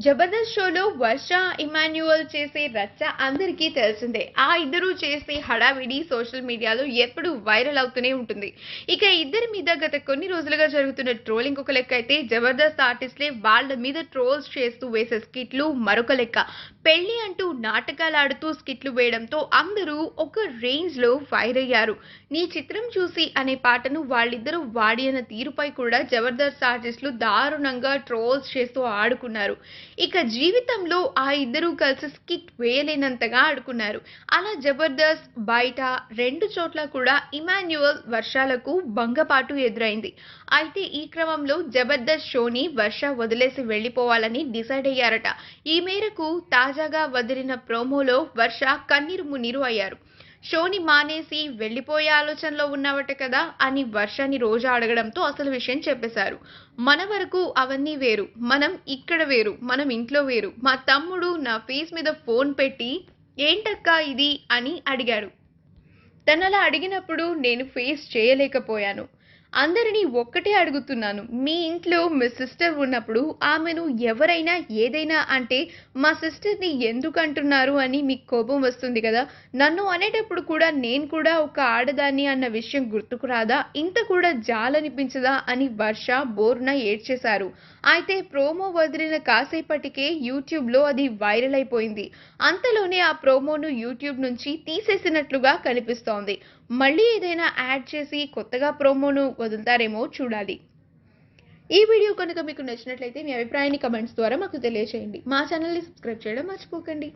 జబర్దస్త్ షోలో వర్ష ఇమాన్యువల్ చేసే రచ్చ అందరికీ తెలిసిందే. ఆ ఇద్దరు చేసే హడావిడి సోషల్ మీడియాలో ఎప్పుడు వైరల్ అవుతూనే ఉంటుంది. ఇక ఇద్దరి మీద గత కొన్ని రోజులుగా జరుగుతున్న ట్రోలింగ్ ఒక లెక్క అయితే, జబర్దస్త్ ఆర్టిస్టులే వాళ్ళ మీద ట్రోల్స్ చేస్తూ వేసే స్కిట్లు మరొక లెక్క. పెళ్లి అంటూ నాటకాలాడుతూ స్కిట్లు వేయడంతో అందరూ ఒక రేంజ్ లో వైర్ అయ్యారు. నీ చిత్రం చూసి అనే పాటను వాళ్ళిద్దరూ వాడిన తీరుపై కూడా జబర్దస్త్ ఆర్టిస్టులు దారుణంగా ట్రోల్స్ చేస్తూ ఆడుకున్నారు. ఇక జీవితంలో ఆ ఇద్దరూ కలిసి స్కిట్ వేయలేనంతగా ఆడుకున్నారు. అలా జబర్దస్త్ బయట రెండు చోట్ల కూడా ఇమాన్యువల్ వర్షాలకు భంగపాటు ఎదురైంది. అయితే ఈ క్రమంలో జబర్దస్త్ షోని వర్ష వదిలేసి వెళ్లిపోవాలని డిసైడ్ అయ్యారట. ఈ మేరకు తాజాగా వదిలిన ప్రోమోలో వర్ష కన్నీరు మున్నీరు అయ్యారు. షోని మానేసి వెళ్లిపోయే ఆలోచనలో ఉన్నావట కదా అని వర్షని రోజా అడగడంతో అసలు విషయం చెప్పేశారు. మన వరకు అవన్నీ వేరు, మనం ఇక్కడ వేరు, మనం ఇంట్లో వేరు. మా తమ్ముడు నా ఫేస్ మీద ఫోన్ పెట్టి ఏంటక్కా ఇది అని అడిగాడు. తనలా అడిగినప్పుడు నేను ఫేస్ చేయలేకపోయాను. అందరినీ ఒక్కటే అడుగుతున్నాను. మీ ఇంట్లో మీ సిస్టర్ ఉన్నప్పుడు ఆమెను ఎవరైనా ఏదైనా అంటే మా సిస్టర్‌ని ఎందుకంటున్నారు అని మీకు కోపం వస్తుంది గదా! నన్ను అనేటప్పుడు కూడా నేను కూడా ఒక ఆడదాన్ని అన్న విషయం గుర్తుకు రాదా? ఇంత కూడా జాలనిపించదా అని వర్ష బోరున ఏడ్చేశారు. అయితే ప్రోమో వదిలిన కాసేపటికే యూట్యూబ్‌లో అది వైరల్ అయిపోయింది. అంతలోనే ఆ ప్రోమోను యూట్యూబ్ నుంచి తీసేసినట్లుగా కనిపిస్తోంది. మళ్ళీ ఏదైనా యాడ్ చేసి కొత్తగా ప్రోమోను వదులుతారేమో చూడాలి. ఈ వీడియో కనుక మీకు నచ్చినట్లయితే మీ అభిప్రాయాన్ని కమెంట్స్ ద్వారా మాకు తెలియజేయండి. మా ఛానల్‌ని సబ్స్క్రైబ్ చేయడం మర్చిపోకండి.